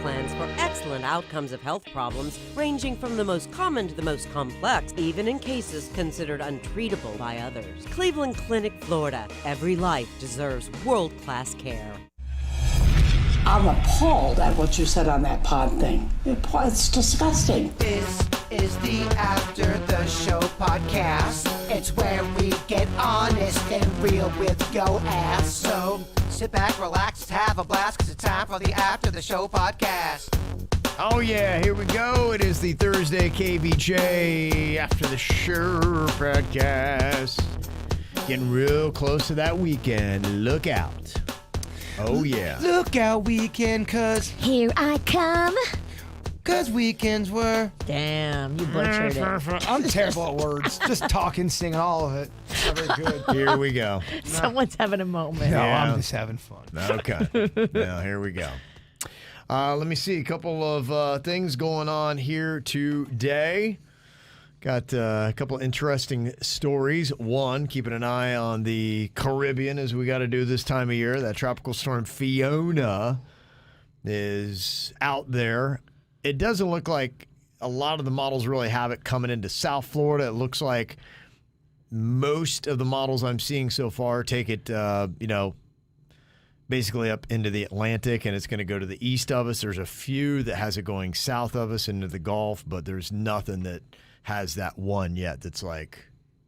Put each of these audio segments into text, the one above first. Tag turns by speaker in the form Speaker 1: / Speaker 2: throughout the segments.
Speaker 1: plans for excellent outcomes of health problems ranging from the most common to the most complex, even in cases considered untreatable by others. Cleveland Clinic, Florida. Every life deserves world-class care.
Speaker 2: I'm appalled at what you said on that pod thing. It's disgusting.
Speaker 3: This is the After the Show podcast. It's where we get honest and real with your ass. So sit back, relax, have a blast, because it's time for the After the Show podcast.
Speaker 4: Oh, yeah, here we go. It is the Thursday KVJ After the Show podcast. Getting real close to that weekend. Look out. Oh, yeah.
Speaker 5: Look out, weekend, cuz.
Speaker 6: Here I come.
Speaker 5: Cuz weekends were.
Speaker 6: Damn, you butchered it.
Speaker 5: I'm terrible at words. Just talking, singing, all of it. Not very good.
Speaker 4: Here we go.
Speaker 6: Someone's having a moment.
Speaker 5: No,
Speaker 4: Yeah.
Speaker 5: I'm just having fun.
Speaker 4: Okay. Now, here we go. Let me see a couple of things going on here today. Got a couple of interesting stories. One, keeping an eye on the Caribbean as we got to do this time of year. That tropical storm Fiona is out there. It doesn't look like a lot of the models really have it coming into South Florida. It looks like most of the models I'm seeing so far take it, basically up into the Atlantic, and it's going to go to the east of us. There's a few that has it going south of us into the Gulf, but there's nothing that has that one yet that's like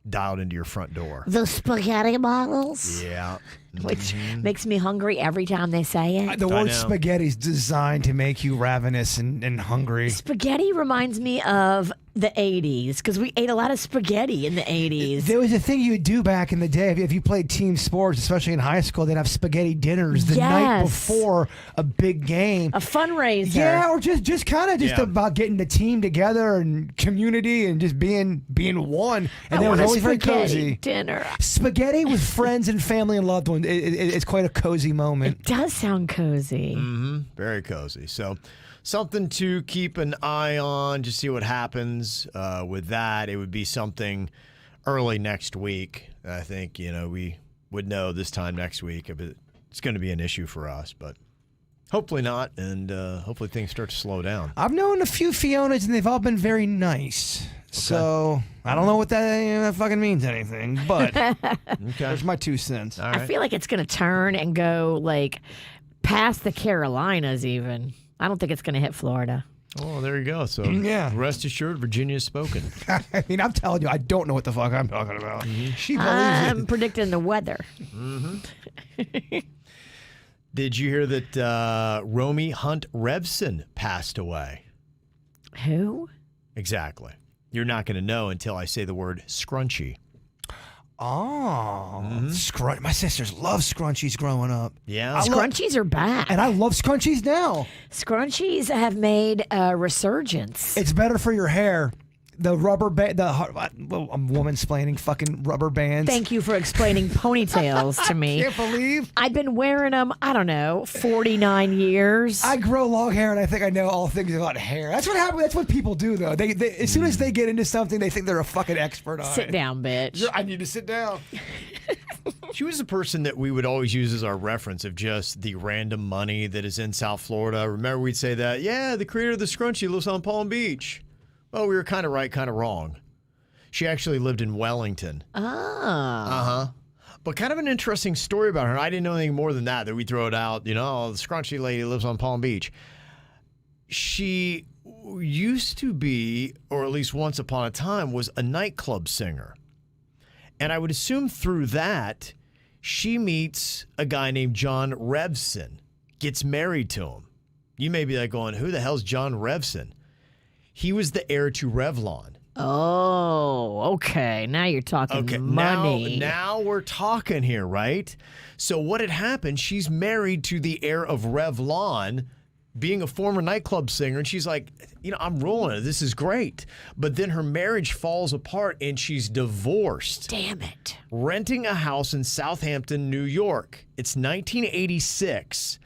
Speaker 4: dialed into your front door.
Speaker 6: The spaghetti models?
Speaker 4: Yeah.
Speaker 6: Which makes me hungry every time they say it.
Speaker 5: The word
Speaker 4: know.
Speaker 5: spaghetti is designed to make you ravenous and hungry.
Speaker 6: Spaghetti reminds me of the 80s, because we ate a lot of spaghetti in the 80s.
Speaker 5: There was a thing you would do back in the day. If you played team sports, especially in high school, they'd have spaghetti dinners the night before a big game.
Speaker 6: A fundraiser.
Speaker 5: Yeah, or just kind of about getting the team together and community and just being one. And it was always very cozy.
Speaker 6: Dinner.
Speaker 5: Spaghetti with friends and family and loved ones. It's quite a cozy moment.
Speaker 6: It does sound cozy.
Speaker 4: Mm-hmm. Very cozy. So something to keep an eye on, just see what happens with that. It would be something early next week. I think, we would know this time next week if it's going to be an issue for us, but hopefully not, and hopefully things start to slow down.
Speaker 5: I've known a few Fionas, and they've all been very nice. So I don't know what that fucking means anything, but there's my 2 cents.
Speaker 4: All right.
Speaker 6: I feel like it's going to turn and go like past the Carolinas even. I don't think it's going to hit Florida.
Speaker 4: Oh, there you go. So rest assured, Virginia's spoken.
Speaker 5: I mean, I'm telling you, I don't know what the fuck I'm talking about.
Speaker 4: Mm-hmm.
Speaker 5: She believes
Speaker 6: I'm
Speaker 5: it.
Speaker 6: predicting the weather.
Speaker 4: Mm-hmm. Did you hear that Romy Hunt Revson passed away?
Speaker 6: Who?
Speaker 4: Exactly. You're not going to know until I say the word scrunchie.
Speaker 5: Oh, my sisters love scrunchies growing up.
Speaker 4: Yeah.
Speaker 6: Scrunchies are back.
Speaker 5: And I love scrunchies now.
Speaker 6: Scrunchies have made a resurgence.
Speaker 5: It's better for your hair. The rubber band, I'm woman-splaining fucking rubber bands.
Speaker 6: Thank you for explaining ponytails to me.
Speaker 5: Can't believe.
Speaker 6: I've been wearing them, 49 years.
Speaker 5: I grow long hair, and I think I know all things about hair. That's what happens. That's what people do, though. They as soon as they get into something, they think they're a fucking expert on it.
Speaker 6: Sit down, bitch.
Speaker 5: I need to sit down.
Speaker 4: She was the person that we would always use as our reference of just the random money that is in South Florida. Remember, we'd say that, the creator of the scrunchie lives on Palm Beach. Well, we were kind of right, kind of wrong. She actually lived in Wellington.
Speaker 6: Oh.
Speaker 4: Uh-huh. But kind of an interesting story about her. I didn't know anything more than that we throw it out. The scrunchy lady lives on Palm Beach. She used to be, or at least once upon a time, was a nightclub singer. And I would assume through that, she meets a guy named John Revson, gets married to him. You may be like going, who the hell's John Revson? He was the heir to Revlon.
Speaker 6: Oh, okay. Now you're talking money.
Speaker 4: Now we're talking here, right? So what had happened, she's married to the heir of Revlon, being a former nightclub singer, and she's like, I'm rolling it. This is great. But then her marriage falls apart, and she's divorced.
Speaker 6: Damn it.
Speaker 4: Renting a house in Southampton, New York. It's 1986.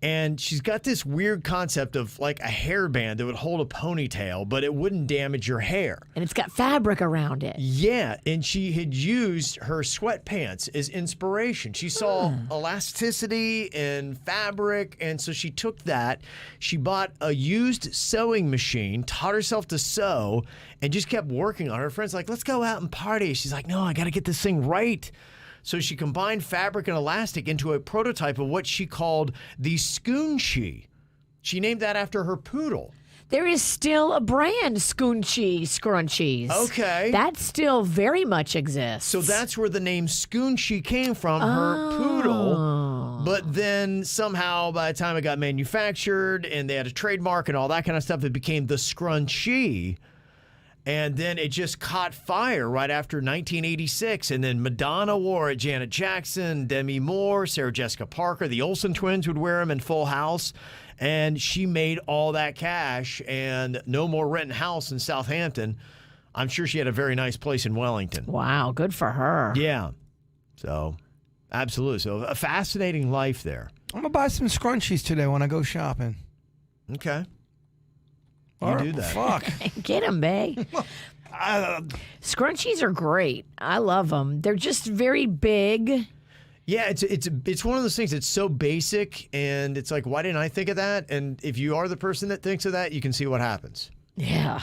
Speaker 4: And she's got this weird concept of like a hairband that would hold a ponytail, but it wouldn't damage your hair.
Speaker 6: And it's got fabric around it.
Speaker 4: Yeah, and she had used her sweatpants as inspiration. She saw elasticity in fabric, and so she took that. She bought a used sewing machine, taught herself to sew, and just kept working on it. Her friends like, let's go out and party. She's like, no, I got to get this thing right. So she combined fabric and elastic into a prototype of what she called the scrunchie. She named that after her poodle.
Speaker 6: There is still a brand, scrunchies.
Speaker 4: Okay.
Speaker 6: That still very much exists.
Speaker 4: So that's where the name scrunchie came from, her poodle. But then somehow by the time it got manufactured and they had a trademark and all that kind of stuff, it became the scrunchie. And then it just caught fire right after 1986. And then Madonna wore it, Janet Jackson, Demi Moore, Sarah Jessica Parker. The Olsen twins would wear them in Full House. And she made all that cash and no more renting house in Southampton. I'm sure she had a very nice place in Wellington.
Speaker 6: Wow, good for her.
Speaker 4: Yeah. So, absolutely. So, a fascinating life there.
Speaker 5: I'm going to buy some scrunchies today when I go shopping.
Speaker 4: Okay. You do that.
Speaker 5: Fuck.
Speaker 6: Get them, babe. Scrunchies are great. I love them. They're just very big.
Speaker 4: Yeah, it's one of those things that's so basic, and it's like, why didn't I think of that? And if you are the person that thinks of that, you can see what happens.
Speaker 6: Yeah.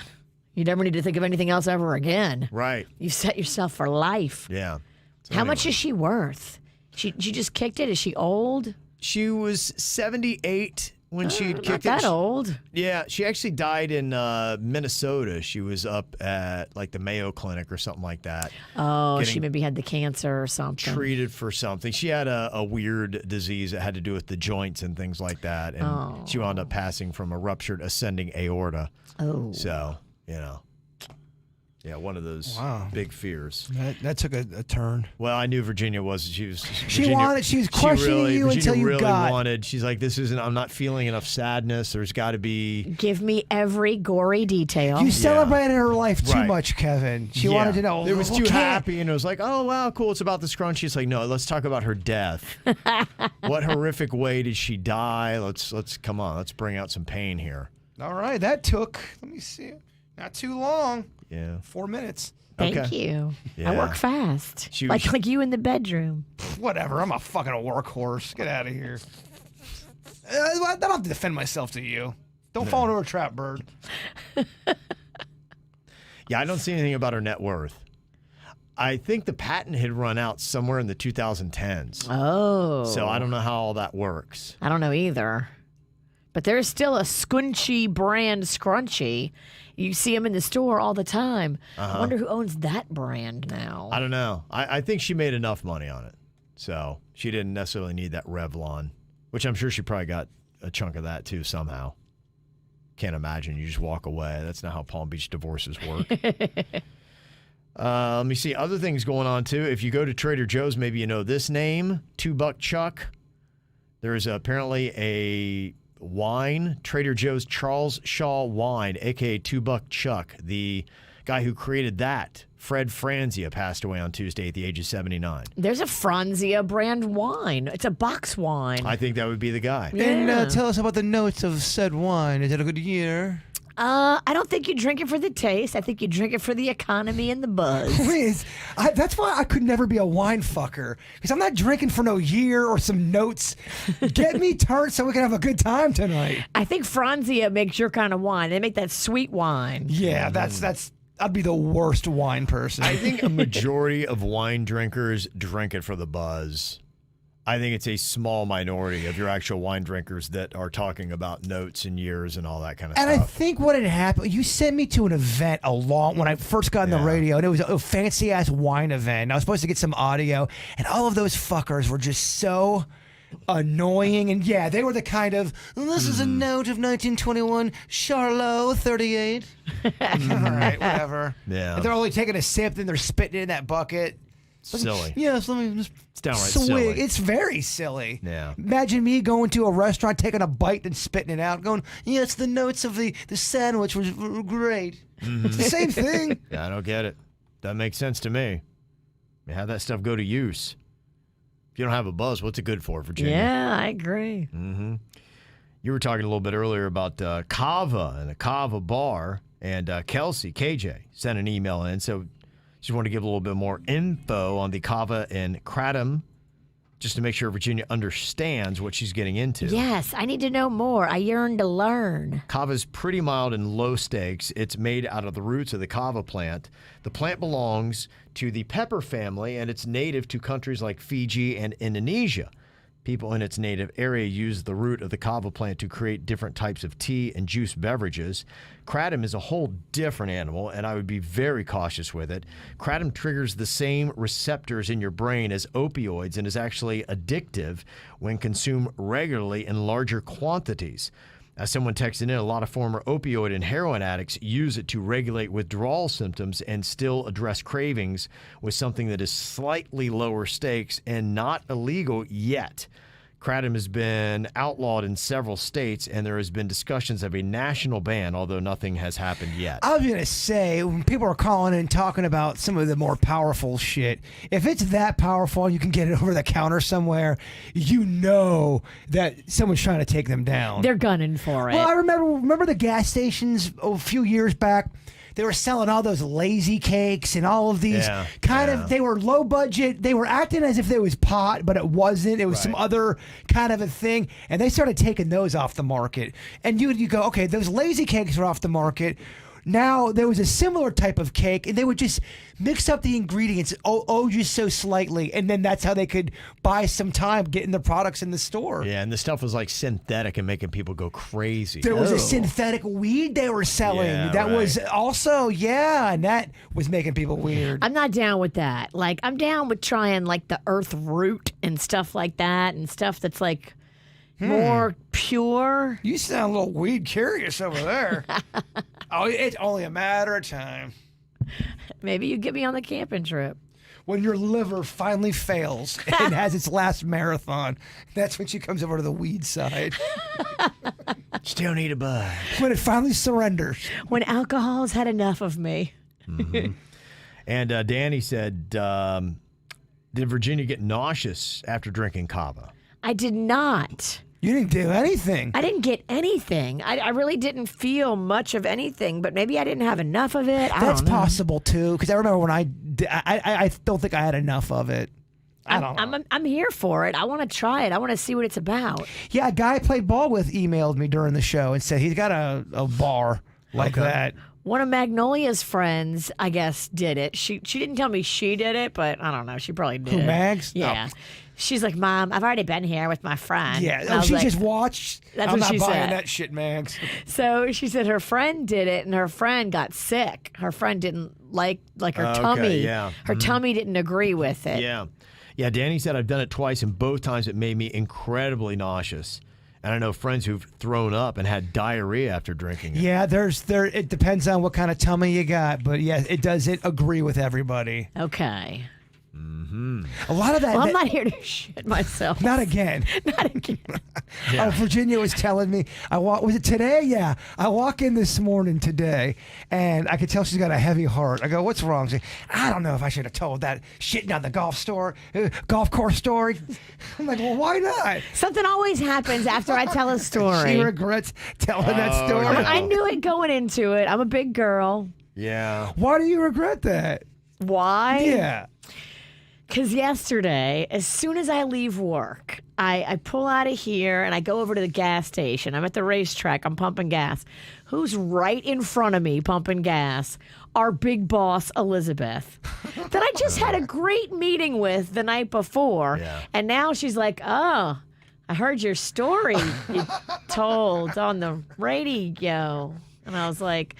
Speaker 6: You never need to think of anything else ever again.
Speaker 4: Right.
Speaker 6: You set yourself for life.
Speaker 4: Yeah. So
Speaker 6: How much is she worth? She just kicked it. Is she old?
Speaker 4: She was 78 when she
Speaker 6: Not
Speaker 4: kicked
Speaker 6: that
Speaker 4: it.
Speaker 6: old.
Speaker 4: Yeah, she actually died in Minnesota. She was up at like the Mayo Clinic or something like that.
Speaker 6: Oh,
Speaker 4: getting
Speaker 6: she maybe had the cancer or something.
Speaker 4: treated for something. She had a weird disease that had to do with the joints and things like that. And she wound up passing from a ruptured ascending aorta.
Speaker 6: Oh.
Speaker 4: So, yeah, one of those big fears.
Speaker 5: That took a turn.
Speaker 4: Well, I knew Virginia was. She was
Speaker 5: questioning you until you
Speaker 4: really
Speaker 5: got.
Speaker 4: wanted. She's like, this isn't. I'm not feeling enough sadness. There's got to be.
Speaker 6: Give me every gory detail.
Speaker 5: You celebrated her life too
Speaker 4: Right.
Speaker 5: much, Kevin. She wanted to know.
Speaker 4: It was too
Speaker 5: okay.
Speaker 4: happy, and it was like, oh wow, cool. It's about the scrunchie. It's like, no, let's talk about her death. What horrific way did she die? Let's come on. Let's bring out some pain here.
Speaker 5: All right, that took. Let me see. Not too long.
Speaker 4: Yeah.
Speaker 5: 4 minutes.
Speaker 6: Thank
Speaker 4: Okay.
Speaker 6: you.
Speaker 4: Yeah.
Speaker 6: I work fast.
Speaker 4: She
Speaker 6: like
Speaker 4: was-
Speaker 6: you in the bedroom.
Speaker 5: Whatever. I'm a fucking workhorse. Get out of here. I don't have to defend myself to you. Don't fall into a trap, bird.
Speaker 4: Yeah, I don't see anything about her net worth. I think the patent had run out somewhere in the 2010s.
Speaker 6: Oh.
Speaker 4: So I don't know how all that works.
Speaker 6: I don't know either. But there's still a scrunchie brand scrunchie. You see them in the store all the time. I wonder who owns that brand now.
Speaker 4: I don't know. I think she made enough money on it. So she didn't necessarily need that Revlon, which I'm sure she probably got a chunk of that too somehow. Can't imagine you just walk away. That's not how Palm Beach divorces work. Let me see. Other things going on too. If you go to Trader Joe's, maybe you know this name, $2 Chuck. There is apparently a wine, Trader Joe's Charles Shaw wine, aka $2 Chuck. The guy who created that, Fred Franzia, passed away on Tuesday at the age of 79.
Speaker 6: There's a Franzia brand wine. It's a box wine.
Speaker 4: I think that would be the guy.
Speaker 5: And tell us about the notes of said wine. Is it a good year?
Speaker 6: I don't think you drink it for the taste. I think you drink it for the economy and the buzz.
Speaker 5: Please. That's why I could never be a wine fucker. Because I'm not drinking for no year or some notes. Get me turned so we can have a good time tonight.
Speaker 6: I think Franzia makes your kind of wine. They make that sweet wine.
Speaker 5: Yeah, that's I'd be the worst wine person.
Speaker 4: I think a majority of wine drinkers drink it for the buzz. I think it's a small minority of your actual wine drinkers that are talking about notes and years and all that kind of
Speaker 5: And I
Speaker 4: stuff.
Speaker 5: think what had happened, you sent me to an event when I first got on the radio, and it was a fancy ass wine event. And I was supposed to get some audio, and all of those fuckers were just so annoying. And yeah, they were the kind of, this is a note of 1921, Charlot 38. All right, whatever.
Speaker 4: Yeah.
Speaker 5: And they're only taking a sip, then they're spitting it in that bucket.
Speaker 4: Silly.
Speaker 5: Yes, let me just
Speaker 4: It's downright
Speaker 5: swig.
Speaker 4: silly.
Speaker 5: It's very silly.
Speaker 4: Yeah.
Speaker 5: Imagine me going to a restaurant, taking a bite, and spitting it out, going, yes, the notes of the sandwich were great. It's the same thing.
Speaker 4: Yeah, I don't get it. Doesn't make sense to me. You have that stuff go to use. If you don't have a buzz, what's it good for, Virginia?
Speaker 6: Yeah, I agree.
Speaker 4: You were talking a little bit earlier about Cava and a Cava bar, and Kelsey, KJ, sent an email in. So just want to give a little bit more info on the Cava and kratom, just to make sure Virginia understands what she's getting into.
Speaker 6: Yes, I need to know more. I yearn to learn.
Speaker 4: Kava is pretty mild and low stakes. It's made out of the roots of the kava plant. The plant belongs to the pepper family, and it's native to countries like Fiji and Indonesia. People in its native area use the root of the kava plant to create different types of tea and juice beverages. Kratom is a whole different animal, and I would be very cautious with it. Kratom triggers the same receptors in your brain as opioids and is actually addictive when consumed regularly in larger quantities. As someone texted in, a lot of former opioid and heroin addicts use it to regulate withdrawal symptoms and still address cravings with something that is slightly lower stakes and not illegal yet. Kratom has been outlawed in several states, and there has been discussions of a national ban, although nothing has happened yet.
Speaker 5: I was going to say, when people are calling and talking about some of the more powerful shit, if it's that powerful and you can get it over the counter somewhere, you know that someone's trying to take them down.
Speaker 6: They're gunning for it.
Speaker 5: Well, I remember the gas stations a few years back. They were selling all those lazy cakes and all of these they were low budget. They were acting as if it was pot, but it wasn't. It was some other kind of a thing. And they started taking those off the market. And you go, okay, those lazy cakes are off the market. Now there was a similar type of cake, and they would just mix up the ingredients, just so slightly, and then that's how they could buy some time getting the products in the store.
Speaker 4: Yeah, and the stuff was like synthetic and making people go crazy.
Speaker 5: There was a synthetic weed they were selling that was also, and that was making people weird.
Speaker 6: I'm not down with that. Like, I'm down with trying like the earth root and stuff like that, and stuff that's like more pure.
Speaker 5: You sound a little weed curious over there. It's only a matter of time.
Speaker 6: Maybe you get me on the camping trip.
Speaker 5: When your liver finally fails and has its last marathon, that's when she comes over to the weed side.
Speaker 4: Still need a bud.
Speaker 5: When it finally surrenders.
Speaker 6: When alcohol's had enough of me.
Speaker 4: Mm-hmm. And Danny said, did Virginia get nauseous after drinking Cava?
Speaker 6: I did not.
Speaker 5: You didn't do anything.
Speaker 6: I didn't get anything. I really didn't feel much of anything, but maybe I didn't have enough of it.
Speaker 5: That's possible, too, because I remember when I don't think I had enough of it. I don't know.
Speaker 6: I'm here for it. I want to try it. I want to see what it's about.
Speaker 5: Yeah, a guy I played ball with emailed me during the show and said he's got a bar like that.
Speaker 6: One of Magnolia's friends, I guess, did it. She didn't tell me she did it, but I don't know. She probably did.
Speaker 5: Who, Mags?
Speaker 6: Yeah.
Speaker 5: Oh.
Speaker 6: She's like, Mom, I've already been here with my friend.
Speaker 5: Yeah. She just watched.
Speaker 6: That's
Speaker 5: I'm
Speaker 6: what
Speaker 5: not
Speaker 6: she
Speaker 5: buying
Speaker 6: said.
Speaker 5: that shit, Mags.
Speaker 6: So she said her friend did it, and her friend got sick. Her friend didn't like her tummy.
Speaker 4: Yeah.
Speaker 6: Her tummy didn't agree with it.
Speaker 4: Yeah. Yeah, Danny said, I've done it twice, and both times it made me incredibly nauseous. And I know friends who've thrown up and had diarrhea after drinking it.
Speaker 5: Yeah, it depends on what kind of tummy you got, but yeah, it doesn't agree with everybody.
Speaker 6: Okay.
Speaker 4: Mm-hmm.
Speaker 5: A lot of that.
Speaker 6: Well, I'm not here to shit myself.
Speaker 5: Not again.
Speaker 6: Not again.
Speaker 4: Yeah.
Speaker 5: Virginia was telling me, was it today? Yeah. I walk in this morning today, and I could tell she's got a heavy heart. I go, what's wrong? She's like, I don't know if I should have told that shit down the golf course story. I'm like, well, why not?
Speaker 6: Something always happens after I tell a story.
Speaker 5: She regrets telling that story.
Speaker 4: no.
Speaker 6: I knew it going into it. I'm a big girl.
Speaker 4: Yeah.
Speaker 5: Why do you regret that?
Speaker 6: Why?
Speaker 5: Yeah.
Speaker 6: Because yesterday, as soon as I leave work, I pull out of here and I go over to the gas station. I'm at the racetrack. I'm pumping gas. Who's right in front of me pumping gas? Our big boss, Elizabeth, that I just had a great meeting with the night before.
Speaker 4: Yeah.
Speaker 6: And now she's like, oh, I heard your story you told on the radio. And I was like,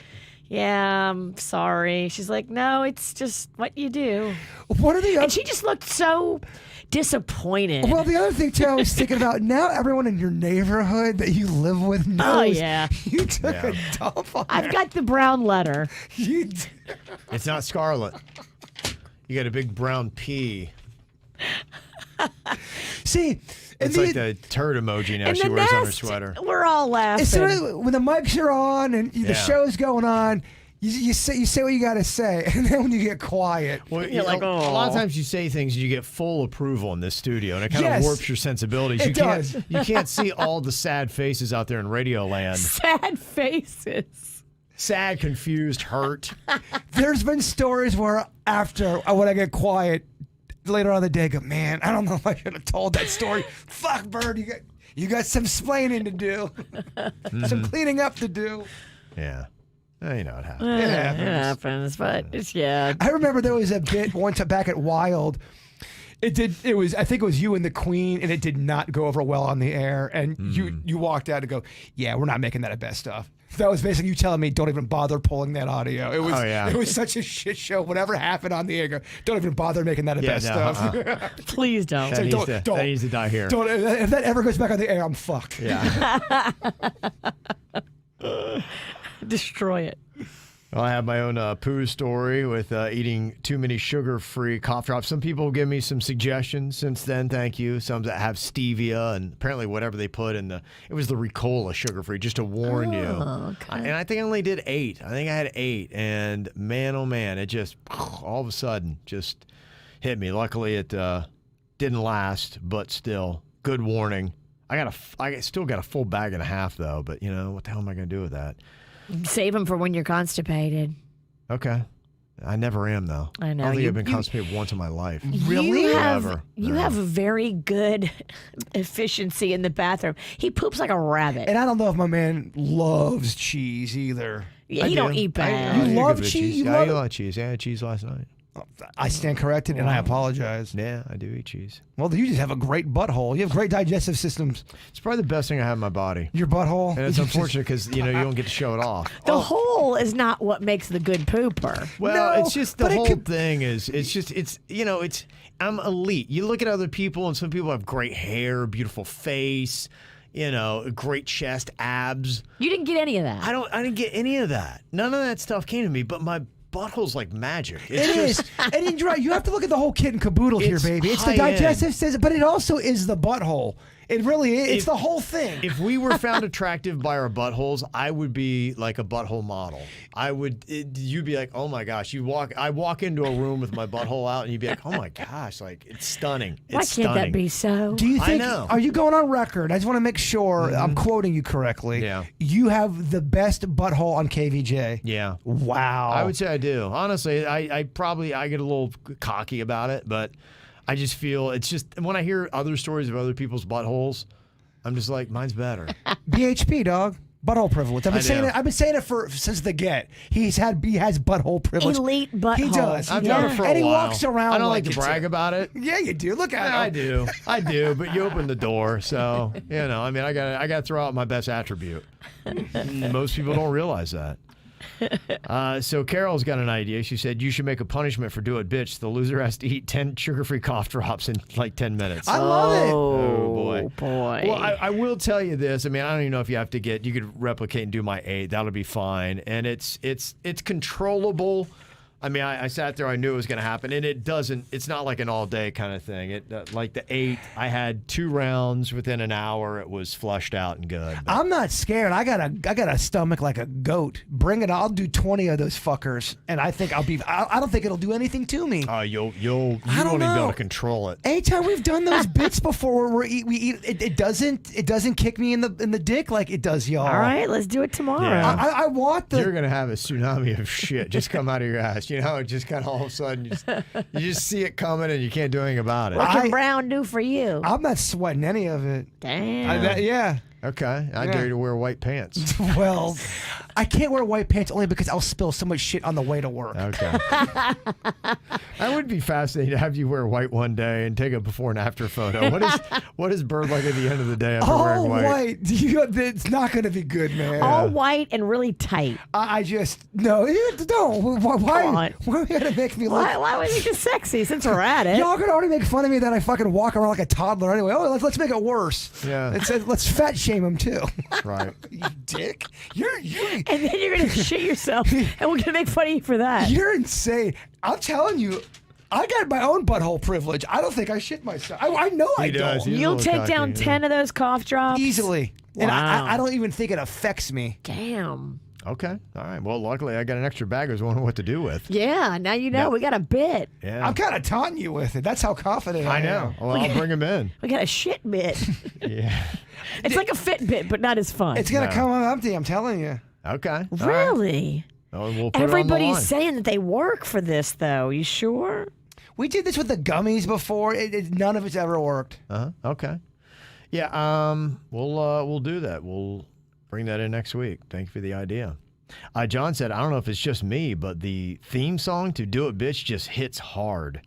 Speaker 6: yeah, I'm sorry. She's like, no, it's just what you do.
Speaker 5: What are the
Speaker 6: And she just looked so disappointed.
Speaker 5: Well, the other thing, too, I was thinking about, now everyone in your neighborhood that you live with knows
Speaker 6: Oh, yeah.
Speaker 5: you took a dump on
Speaker 6: I've got the brown letter.
Speaker 5: you.
Speaker 4: It's not scarlet. You got a big brown pea.
Speaker 5: See,
Speaker 4: It's like the turd emoji now
Speaker 6: And
Speaker 4: she
Speaker 6: the
Speaker 4: wears on her
Speaker 6: nest,
Speaker 4: sweater.
Speaker 6: we're all laughing.
Speaker 5: as soon as when the mics are on and the
Speaker 4: Yeah.
Speaker 5: show's going on, You say what you got to say, and then when you get quiet,
Speaker 4: Well,
Speaker 6: You're like,
Speaker 4: a lot of
Speaker 6: "Oh."
Speaker 4: times you say things and you get full approval in this studio, and it kind
Speaker 5: Yes.
Speaker 4: of warps your sensibilities.
Speaker 5: It
Speaker 4: You
Speaker 5: does.
Speaker 4: you can't see all the sad faces out there in radio land.
Speaker 6: Sad faces.
Speaker 4: Sad, confused, hurt.
Speaker 5: there's been stories where after when I get quiet later on in the day, I go, man, I don't know if I should have told that story. Fuck, Bird, you got some splaining to do, some cleaning up to do.
Speaker 4: Yeah. You know, it happens.
Speaker 6: It happens, but it's,
Speaker 5: I remember there was a bit one time back at Wild. I think it was you and the Queen, and it did not go over well on the air. And you walked out and go, yeah, we're not making that at Best Stuff. That was basically you telling me don't even bother pulling that audio. It was it was such a shit show. Whatever happened on the air, go, don't even bother making that at Best Stuff.
Speaker 6: please don't.
Speaker 4: That needs to die here.
Speaker 5: Don't, if that ever goes back on the air, I'm fucked.
Speaker 4: Yeah.
Speaker 6: Destroy it.
Speaker 4: Well, I have my own poo story with eating too many sugar-free cough drops. Some people give me some suggestions since then. Thank you. Some that have stevia and apparently whatever they put in it was the Ricola sugar-free, just to warn you.
Speaker 6: Okay.
Speaker 4: And I think I only did 8. I think I had 8, and man, oh man, it just all of a sudden just hit me. Luckily, it didn't last, but still, good warning. I still got a full bag and a half though. But you know what the hell am I going to do with that?
Speaker 6: Save them for when you're constipated.
Speaker 4: Okay. I never am, though.
Speaker 6: I know.
Speaker 4: I don't think I've been constipated once in my life.
Speaker 6: Really? You
Speaker 4: Ever.
Speaker 6: have a very good efficiency in the bathroom. He poops like a rabbit.
Speaker 5: And I don't know if my man loves cheese either.
Speaker 6: Yeah, he don't eat bad.
Speaker 4: I
Speaker 5: You
Speaker 4: eat a
Speaker 5: love
Speaker 4: good bit of
Speaker 5: cheese? You
Speaker 4: Yeah, I
Speaker 5: love
Speaker 4: eat a
Speaker 5: it?
Speaker 4: lot of cheese. Yeah, I had cheese last night.
Speaker 5: I stand corrected, and I apologize.
Speaker 4: Yeah, I do eat cheese.
Speaker 5: Well, you just have a great butthole. You have great digestive systems.
Speaker 4: It's probably the best thing I have in my body.
Speaker 5: Your butthole.
Speaker 4: And it's unfortunate because, you don't get to show it off.
Speaker 6: The hole is not what makes the good pooper.
Speaker 4: Well,
Speaker 5: No,
Speaker 4: it's just the
Speaker 5: but it
Speaker 4: whole
Speaker 5: could-
Speaker 4: thing is, I'm elite. You look at other people, and some people have great hair, beautiful face, a great chest, abs.
Speaker 6: You didn't get any of that.
Speaker 4: I didn't get any of that. None of that stuff came to me, but my butthole's like magic.
Speaker 5: It is. And you're right. You have to look at the whole kit and caboodle here,
Speaker 4: It's
Speaker 5: baby. It's the
Speaker 4: high end.
Speaker 5: digestive system, but it also is the butthole. It really is. It's the whole thing.
Speaker 4: If we were found attractive by our buttholes, I would be like a butthole model. You'd be like, oh my gosh. I walk into a room with my butthole out, and you'd be like, oh my gosh, like it's stunning.
Speaker 6: Why
Speaker 4: It's
Speaker 6: can't
Speaker 4: stunning.
Speaker 6: that be so?
Speaker 5: Do you think?
Speaker 4: I know.
Speaker 5: Are you going on record? I just want to make sure I'm quoting you correctly.
Speaker 4: Yeah.
Speaker 5: You have the best butthole on KVJ.
Speaker 4: Yeah.
Speaker 5: Wow.
Speaker 4: I would say I do. Honestly, I get a little cocky about it, but I just feel it's just when I hear other stories of other people's buttholes, I'm just like, mine's better.
Speaker 5: BHP, dog. Butthole privilege. I've been
Speaker 4: I
Speaker 5: saying
Speaker 4: know.
Speaker 5: it. I've been saying it since the get. He has butthole privilege.
Speaker 6: Elite butthole.
Speaker 5: He does.
Speaker 4: I've
Speaker 5: He
Speaker 4: done
Speaker 5: does.
Speaker 4: it for a
Speaker 5: and he
Speaker 4: while.
Speaker 5: walks around.
Speaker 4: I don't like to
Speaker 5: it's
Speaker 4: brag
Speaker 5: a-
Speaker 4: about it.
Speaker 5: Yeah, you do. Look at him.
Speaker 4: I do, but you open the door, so I got to throw out my best attribute. Most people don't realize that. So Carol's got an idea. She said you should make a punishment for Do It Bitch. The loser has to eat 10 sugar-free cough drops in like 10 minutes.
Speaker 5: I love it.
Speaker 4: Oh, boy.
Speaker 6: Boy.
Speaker 4: Well, I will tell you this. I mean, I don't even know if you have to you could replicate and do my 8. That'll be fine. And it's controllable. I mean, I sat there. I knew it was going to happen, and it's not like an all-day kind of thing. Like the 8, I had 2 rounds within an hour. It was flushed out and good. But
Speaker 5: I'm not scared. I got a stomach like a goat. Bring it. I'll do 20 of those fuckers, and I think I don't think it'll do anything to me.
Speaker 4: you won't
Speaker 5: don't
Speaker 4: even be able
Speaker 5: know.
Speaker 4: to control it.
Speaker 5: Anytime we've done those bits before, we eat. It doesn't kick me in the dick like it does y'all.
Speaker 6: All right, let's do it tomorrow.
Speaker 4: Yeah.
Speaker 5: I want the.
Speaker 4: You're gonna have a tsunami of shit just come out of your ass. It just kind of all of a sudden you just see it coming and you can't do anything about it.
Speaker 6: What can Brown do for you?
Speaker 5: I'm not sweating any of it.
Speaker 6: Damn.
Speaker 5: Yeah.
Speaker 4: Okay, I dare you to wear white pants.
Speaker 5: Well, I can't wear white pants only because I'll spill so much shit on the way to work.
Speaker 4: Okay. I would be fascinated to have you wear white one day and take a before and after photo. What is Bird like at the end of the day after wearing
Speaker 5: All
Speaker 4: white?
Speaker 5: white. It's not going to be good, man.
Speaker 6: All white and really tight.
Speaker 5: I just no. Why are you gonna make me look?
Speaker 6: Why would you think it's sexy since we're at it?
Speaker 5: Y'all gonna already make fun of me that I fucking walk around like a toddler anyway. Oh, let's make it worse.
Speaker 4: Yeah.
Speaker 5: Let's fat shame him too.
Speaker 4: Right.
Speaker 5: You dick. You're
Speaker 6: And then you're gonna shit yourself, and we're gonna make fun of you for that.
Speaker 5: You're insane. I'm telling you, I got my own butthole privilege. I don't think I shit myself. I know I
Speaker 4: does.
Speaker 5: don't.
Speaker 4: He's a
Speaker 6: You'll
Speaker 4: little
Speaker 6: take down
Speaker 4: cocky,
Speaker 6: 10 of those cough drops
Speaker 5: Easily. And
Speaker 6: Wow.
Speaker 5: I don't even think it affects me.
Speaker 6: Damn.
Speaker 4: Okay. All right. Well, luckily I got an extra bag I was wondering what to do with.
Speaker 6: Yeah, now you know.
Speaker 4: Yeah.
Speaker 6: We got a bit.
Speaker 4: Yeah.
Speaker 5: I'm kind of taunting you with it. That's how confident I
Speaker 4: I know.
Speaker 5: am.
Speaker 4: Well, I'll bring him in.
Speaker 6: We got a shit bit.
Speaker 4: Yeah.
Speaker 6: It's like a Fitbit, but not as fun.
Speaker 5: It's going to
Speaker 4: No.
Speaker 5: come empty, I'm telling you.
Speaker 4: Okay. All right.
Speaker 6: Really?
Speaker 4: Well, we'll put it on the
Speaker 6: Everybody's
Speaker 4: line.
Speaker 6: saying that they work for this, though. You sure?
Speaker 5: We did this with the gummies before. None of it's ever worked.
Speaker 4: Okay. Yeah. We'll do that. We'll bring that in next week. Thank you for the idea. John said, I don't know if it's just me, but the theme song to Do It Bitch just hits hard.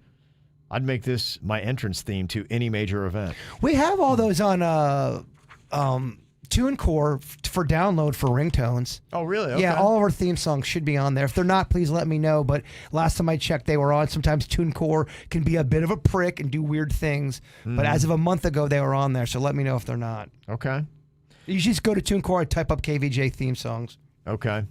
Speaker 4: I'd make this my entrance theme to any major event.
Speaker 5: We have all those on TuneCore for download for ringtones.
Speaker 4: Oh, really? Okay.
Speaker 5: Yeah, all of our theme songs should be on there. If they're not, please let me know. But last time I checked, they were on. Sometimes TuneCore can be a bit of a prick and do weird things. But as of a month ago, they were on there. So let me know if they're not.
Speaker 4: Okay.
Speaker 5: You just go to TuneCore and type up KVJ theme songs.
Speaker 4: Okay.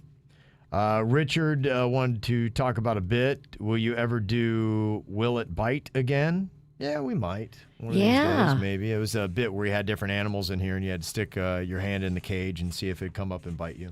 Speaker 4: Richard wanted to talk about a bit. Will you ever do Will It Bite again? Yeah, we might. One of these
Speaker 6: Yeah.
Speaker 4: days, maybe. It was a bit where you had different animals in here and you had to stick your hand in the cage and see if it'd come up and bite you.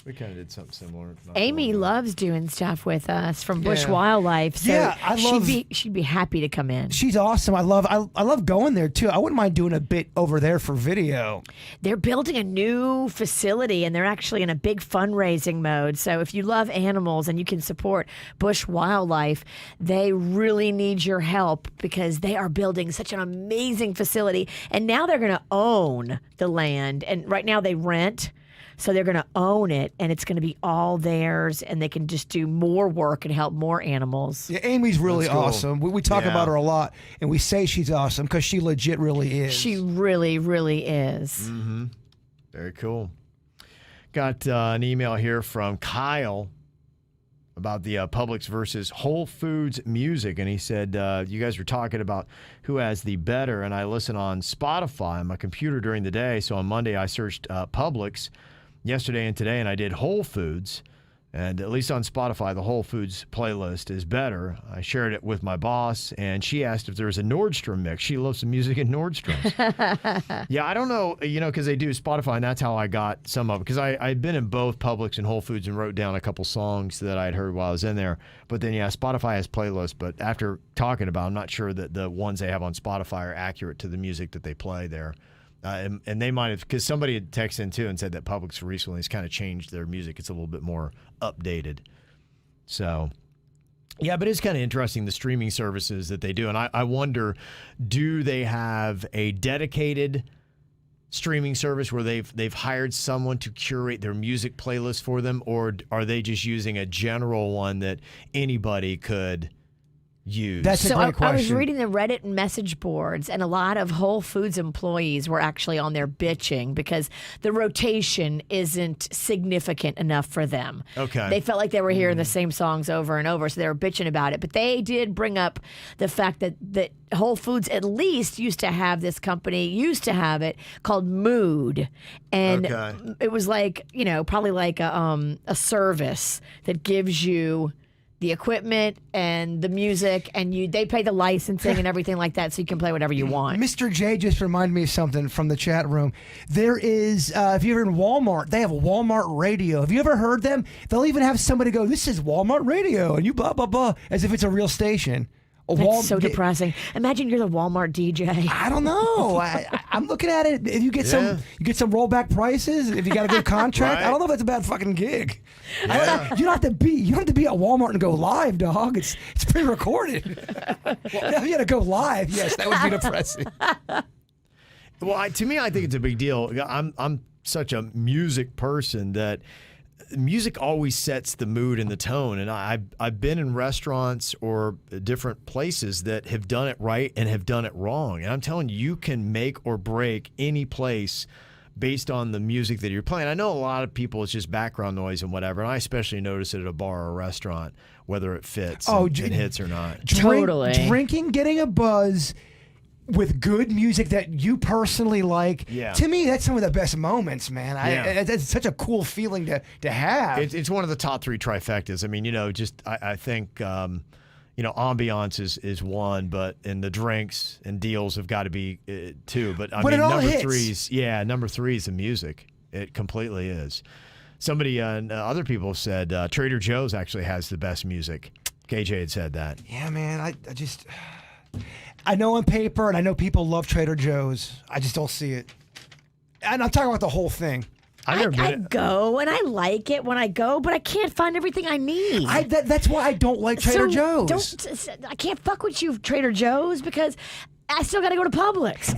Speaker 4: We kind of did something similar. not
Speaker 6: Amy
Speaker 4: long ago.
Speaker 6: loves doing stuff with us from Bush
Speaker 5: Yeah.
Speaker 6: Wildlife. So
Speaker 5: Yeah, I love-
Speaker 6: she'd be happy to come in.
Speaker 5: She's awesome. I love going there too. I wouldn't mind doing a bit over there for video.
Speaker 6: They're building a new facility and they're actually in a big fundraising mode. So if you love animals and you can support Bush Wildlife, they really need your help because they are building such an amazing facility. And now they're going to own the land. And right now they rent. So they're going to own it, and it's going to be all theirs, and they can just do more work and help more animals.
Speaker 5: Yeah, Amy's really
Speaker 4: That's cool.
Speaker 5: awesome. We talk
Speaker 4: Yeah.
Speaker 5: about her a lot, and we say she's awesome because she legit really is.
Speaker 6: She really, really is.
Speaker 4: Very cool. Got an email here from Kyle about the Publix versus Whole Foods music. And he said, you guys were talking about who has the better. And I listen on Spotify on my computer during the day. So on Monday, I searched Publix yesterday and today, and I did Whole Foods. And at least on Spotify, the Whole Foods playlist is better. I shared it with my boss, and she asked if there was a Nordstrom mix. She loves some music in Nordstrom's. Yeah, I don't know, because they do Spotify, and that's how I got some of it. Because I'd been in both Publix and Whole Foods and wrote down a couple songs that I'd heard while I was in there. But then, yeah, Spotify has playlists. But after talking about it, I'm not sure that the ones they have on Spotify are accurate to the music that they play there. And they might have, because somebody had texted in too and said that Publix recently has kind of changed their music. It's a little bit more updated. So, yeah, but it's kind of interesting, the streaming services that they do. And I wonder, do they have a dedicated streaming service where they've hired someone to curate their music playlist for them, or are they just using a general one that anybody could use?
Speaker 5: That's a
Speaker 6: So
Speaker 5: great
Speaker 6: I was
Speaker 5: question.
Speaker 6: reading the Reddit message boards, and a lot of Whole Foods employees were actually on there bitching because the rotation isn't significant enough for them.
Speaker 4: Okay.
Speaker 6: They felt like they were hearing the same songs over and over, so they were bitching about it. But they did bring up the fact that Whole Foods at least used to have this company, used to have it called Mood. And
Speaker 4: Okay.
Speaker 6: it was like, probably like a service that gives you the equipment and the music, and they pay the licensing and everything like that, so you can play whatever you want.
Speaker 5: Mr. J just reminded me of something from the chat room. There is, if you're in Walmart, they have a Walmart radio. Have you ever heard them? They'll even have somebody go, "This is Walmart radio," and you blah, blah, blah, as if it's a real station.
Speaker 6: That's so depressing. Imagine you're the Walmart DJ.
Speaker 5: I don't know. I'm looking at it. If you get some rollback prices. If you got a good contract,
Speaker 4: Right.
Speaker 5: I don't know if that's a bad fucking gig.
Speaker 4: Yeah.
Speaker 5: You don't have to be at Walmart and go live, dog. It's pre-recorded. Well, if you had to go live, yes, that would be depressing.
Speaker 4: Well, to me, I think it's a big deal. I'm such a music person that music always sets the mood and the tone. And I've been in restaurants or different places that have done it right and have done it wrong. And I'm telling you, you can make or break any place based on the music that you're playing. I know a lot of people, it's just background noise and whatever. And I especially notice it at a bar or a restaurant, whether it fits and hits or not.
Speaker 6: Totally.
Speaker 5: Drinking, getting a buzz with good music that you personally like.
Speaker 4: Yeah.
Speaker 5: To me, that's some of the best moments, man.
Speaker 4: Yeah.
Speaker 5: That's such a cool feeling to have.
Speaker 4: It's one of the top three trifectas. I mean, I think, ambiance is one, and the drinks and deals have got to be two. But I
Speaker 5: But
Speaker 4: mean,
Speaker 5: it all
Speaker 4: number
Speaker 5: hits.
Speaker 4: three is the music. It completely is. Somebody, other people have said Trader Joe's actually has the best music. KJ had said that.
Speaker 5: Yeah, man. I know on paper, and I know people love Trader Joe's. I just don't see it. And I'm talking about the whole thing.
Speaker 6: I go and I like it when I go, but I can't find everything I need.
Speaker 5: That's why I don't like Trader Joe's.
Speaker 6: I can't fuck with you, Trader Joe's, because I still got to go to Publix.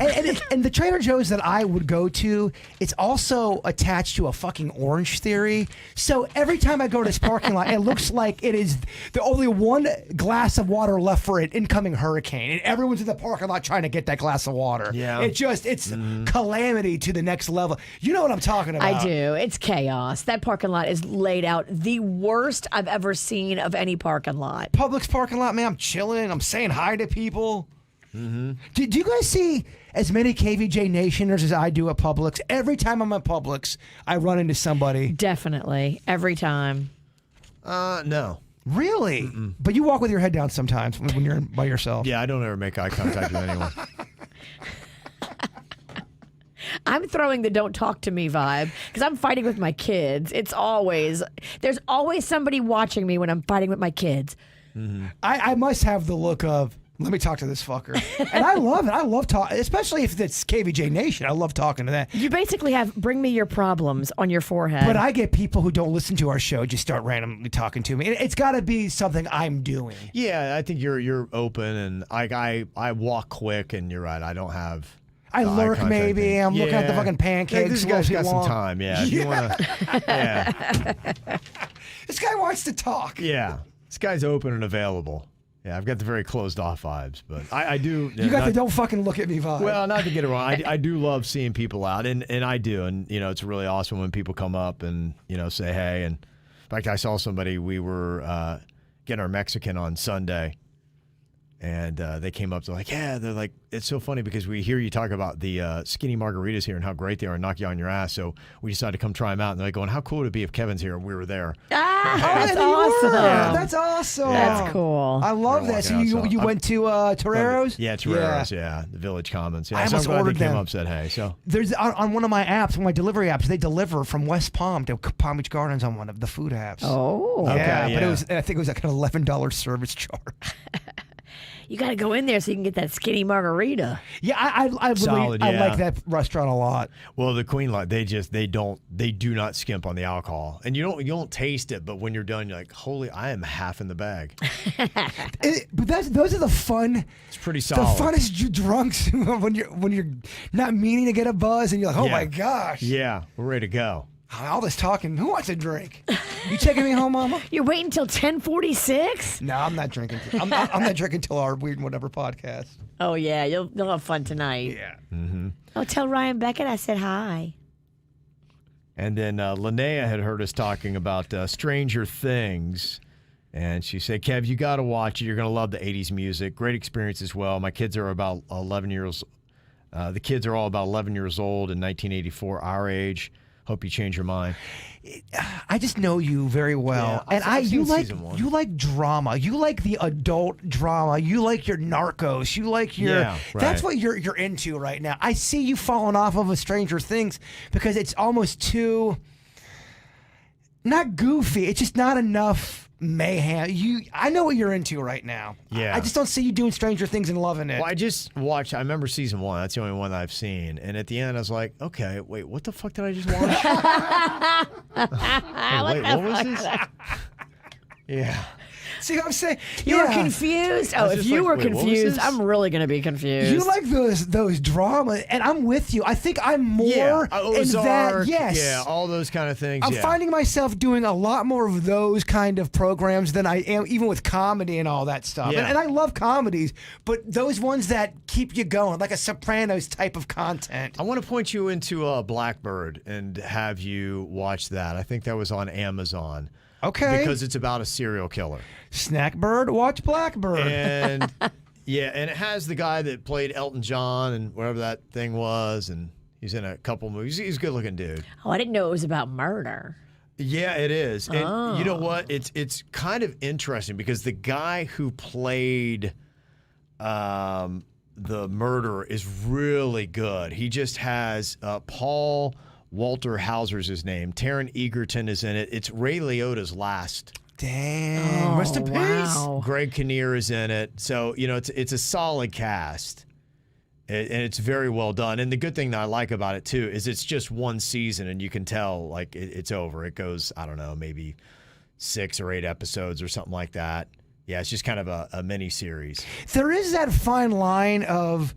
Speaker 5: And the Trader Joe's that I would go to, it's also attached to a fucking Orange Theory. So every time I go to this parking lot, it looks like it is the only one glass of water left for an incoming hurricane. And everyone's in the parking lot trying to get that glass of water.
Speaker 4: Yeah.
Speaker 5: It's calamity to the next level. You know what I'm talking about.
Speaker 6: I do. It's chaos. That parking lot is laid out the worst I've ever seen of any parking lot.
Speaker 5: Publix parking lot, man, I'm chilling. I'm saying hi to people. Mm-hmm. Do you guys see as many KVJ Nationers as I do at Publix? Every time I'm at Publix, I run into somebody.
Speaker 6: Definitely. Every time.
Speaker 4: No.
Speaker 5: Really? Mm-mm. But you walk with your head down sometimes when you're by yourself.
Speaker 4: Yeah, I don't ever make eye contact with anyone.
Speaker 6: I'm throwing the don't talk to me vibe because I'm fighting with my kids. There's always somebody watching me when I'm fighting with my kids.
Speaker 5: Mm-hmm. I must have the look of, let me talk to this fucker. And I love it. I love talking, especially if it's KVJ Nation. I love talking to that.
Speaker 6: You basically have bring me your problems on your forehead.
Speaker 5: But I get people who don't listen to our show just start randomly talking to me. It's got to be something I'm doing.
Speaker 4: Yeah, I think you're open, and I walk quick, and you're right. I don't have.
Speaker 5: I lurk maybe. I'm looking at the fucking pancakes.
Speaker 4: Yeah, this guy's got some time. Yeah, if you want to. Yeah.
Speaker 5: This guy wants to talk.
Speaker 4: Yeah, this guy's open and available. Yeah, I've got the very closed off vibes, but I do.
Speaker 5: You got the don't fucking look at me vibe.
Speaker 4: Well, not to get it wrong, I do love seeing people out, and I do, and it's really awesome when people come up and say hey. And in fact, I saw somebody. We were getting our Mexican on Sunday, and they came up to they're like, it's so funny because we hear you talk about the skinny margaritas here and how great they are and knock you on your ass. So we decided to come try them out, and they're like going, how cool would it be if Kevin's here and we were there?
Speaker 6: That's awesome.
Speaker 5: Yeah. That's awesome.
Speaker 6: That's cool.
Speaker 5: I love that. So you went to Torero's?
Speaker 4: Yeah, Torero's. Yeah, the Village Commons. Yeah,
Speaker 5: I almost
Speaker 4: so I'm glad
Speaker 5: ordered
Speaker 4: they came
Speaker 5: them.
Speaker 4: up, said hey. So
Speaker 5: there's on one of my apps, one of my delivery apps, they deliver from West Palm to Palm Beach Gardens on one of the food apps.
Speaker 6: Oh,
Speaker 4: okay,
Speaker 5: but I think it was like an $11 service charge.
Speaker 6: You got to go in there so you can get that skinny margarita.
Speaker 5: Yeah, I like that restaurant a lot.
Speaker 4: Well, the Queen Lot, they do not skimp on the alcohol, and you don't taste it, but when you're done, you're like, holy, I am half in the bag.
Speaker 5: But those are the fun.
Speaker 4: It's pretty solid.
Speaker 5: The funnest drunks when you're not meaning to get a buzz, and you're like, oh my gosh.
Speaker 4: Yeah, we're ready to go.
Speaker 5: All this talking. Who wants a drink? You taking me home, Mama?
Speaker 6: You're waiting until 10:46?
Speaker 5: No, I'm not drinking. I'm not drinking till our Weird and Whatever podcast.
Speaker 6: Oh yeah, you'll have fun tonight.
Speaker 5: Yeah.
Speaker 4: Mm-hmm.
Speaker 6: Oh, tell Ryan Beckett I said hi.
Speaker 4: And then Linnea had heard us talking about Stranger Things, and she said, Kev, you got to watch it. You're going to love the 80s music. Great experience as well. My kids are about 11 years. The kids are all about 11 years old in 1984, our age. Hope you change your mind.
Speaker 5: I just know you very well, and you like drama. You like the adult drama. You like your Narcos. You like your. That's what you're into right now. I see you falling off of a Stranger Things because it's almost too. Not goofy. It's just not enough mayhem. I know what you're into right now.
Speaker 4: Yeah.
Speaker 5: I just don't see you doing Stranger Things and loving it.
Speaker 4: Well, I just watched. I remember season 1. That's the only one that I've seen. And at the end, I was like, okay, wait, what the fuck did I just watch? Wait, what was this? Yeah.
Speaker 5: See what I'm saying?
Speaker 6: You were confused? Oh, if you were confused, I'm really going to be confused.
Speaker 5: You like those drama, and I'm with you. I think I'm more in that. Yes.
Speaker 4: Yeah, all those kind of things.
Speaker 5: I'm finding myself doing a lot more of those kind of programs than I am, even with comedy and all that stuff.
Speaker 4: Yeah.
Speaker 5: And I love comedies, but those ones that keep you going, like a Sopranos type of content.
Speaker 4: I want to point you into Blackbird and have you watch that. I think that was on Amazon.
Speaker 5: Okay.
Speaker 4: Because it's about a serial killer.
Speaker 5: Snackbird, watch Blackbird.
Speaker 4: And yeah, and it has the guy that played Elton John and whatever that thing was, and he's in a couple movies. He's a good-looking dude.
Speaker 6: Oh, I didn't know it was about murder.
Speaker 4: Yeah, it is. And you know what? It's kind of interesting because the guy who played the murderer is really good. He just has Paul Walter Hauser's his name. Taron Egerton is in it. It's Ray Liotta's last.
Speaker 5: Damn. Rest in peace.
Speaker 6: Wow.
Speaker 4: Greg Kinnear is in it. So, it's a solid cast. And it's very well done. And the good thing that I like about it, too, is it's just one season, and you can tell, like, it's over. It goes, I don't know, maybe 6 or 8 episodes or something like that. Yeah, it's just kind of a mini series.
Speaker 5: There is that fine line of,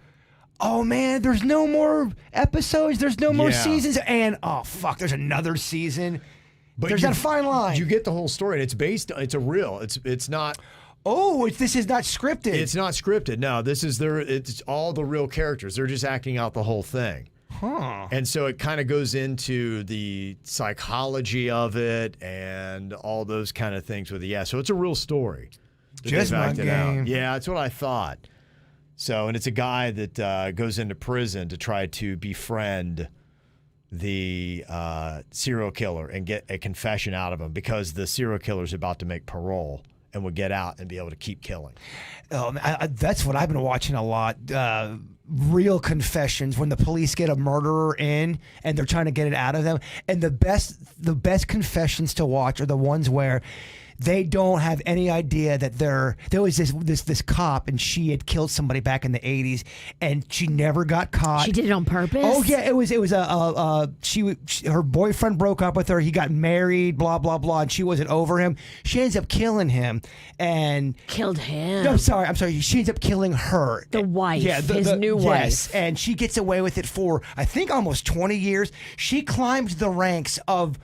Speaker 5: oh man, there's no more episodes, there's no more seasons, and oh fuck, there's another season. But there's that fine line.
Speaker 4: You get the whole story, and it's not.
Speaker 5: Oh, this is not scripted.
Speaker 4: It's not scripted. No, it's all the real characters. They're just acting out the whole thing.
Speaker 5: Huh.
Speaker 4: And so it kind of goes into the psychology of it and all those kind of things with it. So it's a real story.
Speaker 5: Just my game.
Speaker 4: Yeah, that's what I thought. So, and it's a guy that goes into prison to try to befriend the serial killer and get a confession out of him, because the serial killer is about to make parole and would get out and be able to keep killing.
Speaker 5: That's what I've been watching a lot. Real confessions, when the police get a murderer in and they're trying to get it out of them. And the best confessions to watch are the ones where they don't have any idea that there was this cop, and she had killed somebody back in the 80s, and she never got caught.
Speaker 6: She did it on purpose?
Speaker 5: Oh yeah, it was her boyfriend broke up with her. He got married, blah blah blah, and she wasn't over him. She ends up killing him and
Speaker 6: killed him.
Speaker 5: No, I'm sorry. She ends up killing her,
Speaker 6: the wife,
Speaker 5: his
Speaker 6: new wife,
Speaker 5: and she gets away with it for I think almost 20 years. She climbs the ranks of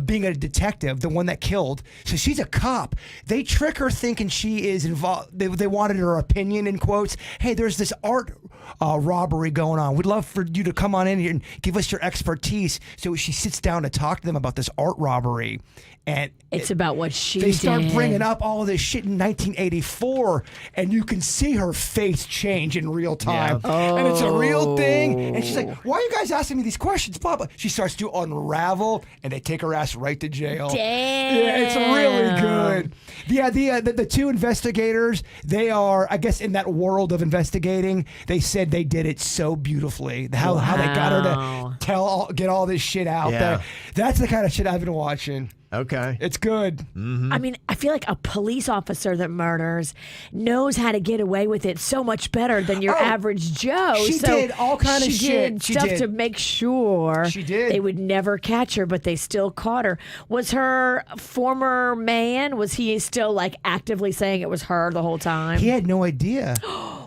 Speaker 5: being a detective, the one that killed. So she's a cop. They trick her thinking she is involved. They wanted her opinion, in quotes. Hey, there's this art robbery going on. We'd love for you to come on in here and give us your expertise. So she sits down to talk to them about this art robbery. And
Speaker 6: it's about what she
Speaker 5: They
Speaker 6: did.
Speaker 5: start bringing up all of this shit in 1984, and you can see her face change in real time.
Speaker 6: Yeah.
Speaker 5: And it's a real thing. And she's like, why are you guys asking me these questions, Papa? She starts to unravel, and they take her ass right to jail.
Speaker 6: Damn.
Speaker 5: Yeah, it's really good. Yeah, the two investigators, they are, I guess, in that world of investigating, they said they did it so beautifully. How they got her to get all this shit out there. That's the kind of shit I've been watching.
Speaker 4: Okay.
Speaker 5: It's good.
Speaker 4: Mm-hmm.
Speaker 6: I mean, I feel like a police officer that murders knows how to get away with it so much better than your average Joe.
Speaker 5: She did all kind of shit.
Speaker 6: She did stuff to make sure they would never catch her, but they still caught her. Was her former man, was he still like actively saying it was her the whole time?
Speaker 5: He had no idea.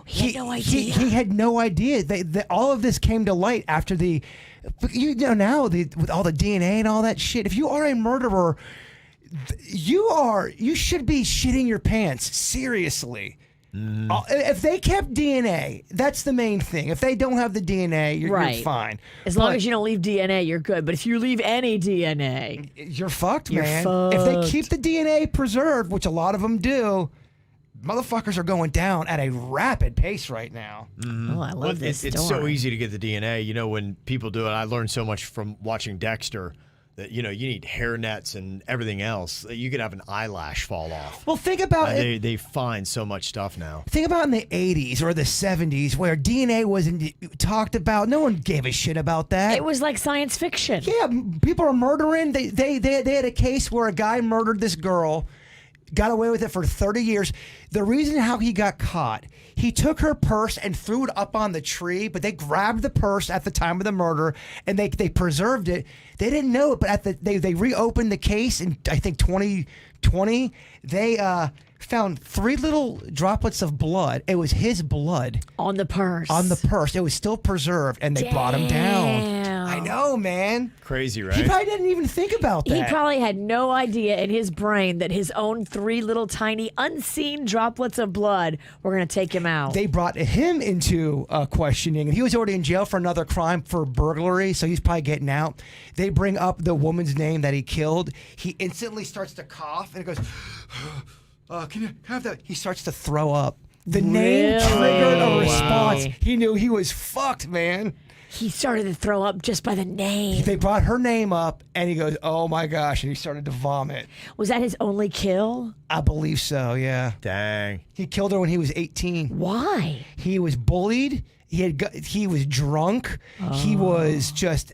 Speaker 6: He had no idea.
Speaker 5: He had no idea. All of this came to light after the... now with all the DNA and all that shit, if you are a murderer, you should be shitting your pants. Seriously. If they kept DNA, that's the main thing. If they don't have the DNA, you're fine.
Speaker 6: As long as you don't leave DNA, you're good. But if you leave any DNA,
Speaker 5: you're fucked,
Speaker 6: you're
Speaker 5: man.
Speaker 6: Fucked.
Speaker 5: If they keep the DNA preserved, which a lot of them do, motherfuckers are going down at a rapid pace right now.
Speaker 6: Oh, I love this story.
Speaker 4: It's so easy to get the DNA. When people do it, I learned so much from watching Dexter that, you need hair nets and everything else. You could have an eyelash fall off.
Speaker 5: Well, think about it.
Speaker 4: They find so much stuff now.
Speaker 5: Think about in the 80s or the 70s where DNA wasn't talked about. No one gave a shit about that.
Speaker 6: It was like science fiction.
Speaker 5: Yeah, people are murdering. They had a case where a guy murdered this girl, got away with it for 30 years. The reason how he got caught, he took her purse and threw it up on the tree, but they grabbed the purse at the time of the murder and they preserved it. They didn't know it, but they reopened the case in, I think, 2020. They found 3 little droplets of blood. It was his blood.
Speaker 6: On the purse.
Speaker 5: On the purse. It was still preserved, and they brought him down. I know, man.
Speaker 4: Crazy, right?
Speaker 5: He probably didn't even think about that.
Speaker 6: He probably had no idea in his brain that his own 3 little tiny unseen droplets of blood were going to take him out.
Speaker 5: They brought him into questioning, and he was already in jail for another crime for burglary, so he's probably getting out. They bring up the woman's name that he killed. He instantly starts to cough, and it goes... can you have that? He starts to throw up. The name triggered a response. He knew he was fucked, man.
Speaker 6: He started to throw up just by the name.
Speaker 5: They brought her name up, and he goes, oh my gosh, and he started to vomit.
Speaker 6: Was that his only kill?
Speaker 5: I believe so, yeah.
Speaker 4: Dang.
Speaker 5: He killed her when he was 18.
Speaker 6: Why?
Speaker 5: He was bullied. He was drunk. He was just...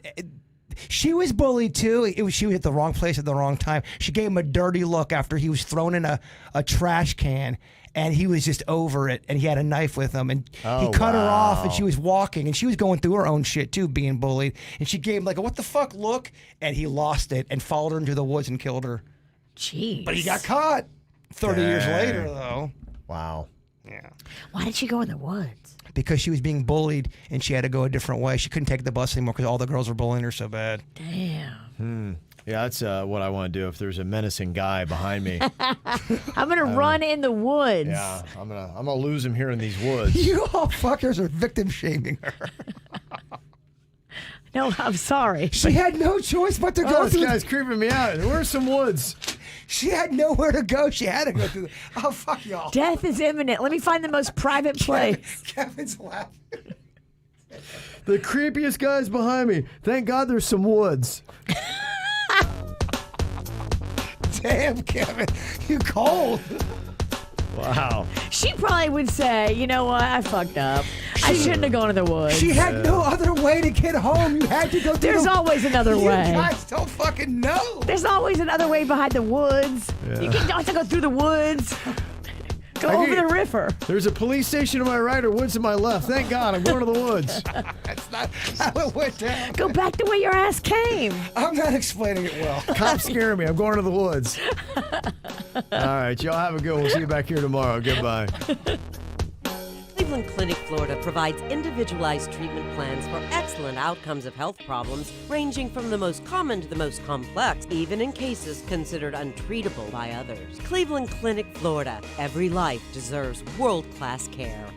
Speaker 5: She was bullied too. She was at the wrong place at the wrong time. She gave him a dirty look after he was thrown in a trash can, and he was just over it. And he had a knife with him, and he cut her off. And she was walking, and she was going through her own shit too, being bullied. And she gave him like a what the fuck look, and he lost it and followed her into the woods and killed her.
Speaker 6: Jeez.
Speaker 5: But he got caught 30 years later, though.
Speaker 4: Wow.
Speaker 5: Yeah.
Speaker 6: Why did she go in the woods?
Speaker 5: Because she was being bullied and she had to go a different way. She couldn't take the bus anymore because all the girls were bullying her so bad.
Speaker 6: Damn.
Speaker 4: Yeah, that's what I want to do if there's a menacing guy behind me.
Speaker 6: I'm gonna run in the woods.
Speaker 4: Yeah, I'm gonna lose him here in these woods.
Speaker 5: You all fuckers are victim shaming her.
Speaker 6: No, I'm sorry.
Speaker 5: She had no choice but to go
Speaker 4: Oh, this
Speaker 5: through.
Speaker 4: guy's creeping me out. Where's some woods?
Speaker 5: She had nowhere to go. She had to go through. Oh, fuck y'all.
Speaker 6: Death is imminent. Let me find the most private place.
Speaker 5: Kevin's laughing.
Speaker 4: The creepiest guy's behind me. Thank God there's some woods.
Speaker 5: Damn, Kevin. You cold.
Speaker 4: Wow.
Speaker 6: She probably would say, you know what, I fucked up. I shouldn't have gone to the woods.
Speaker 5: She had no other way to get home. You had to go through
Speaker 6: There's always another
Speaker 5: You
Speaker 6: way.
Speaker 5: guys don't fucking know.
Speaker 6: There's always another way behind the woods. You don't have to go through the woods. Go over the river.
Speaker 4: There's a police station to my right or woods to my left. Thank God I'm going to the woods.
Speaker 5: That's not how it went down.
Speaker 6: Go back the way your ass came.
Speaker 5: I'm not explaining it well.
Speaker 4: Cops scare me. I'm going to the woods. All right, y'all have a good one. We'll see you back here tomorrow. Goodbye.
Speaker 1: Cleveland Clinic, Florida provides individualized treatment plans for excellent outcomes of health problems ranging from the most common to the most complex, even in cases considered untreatable by others. Cleveland Clinic, Florida. Every life deserves world-class care.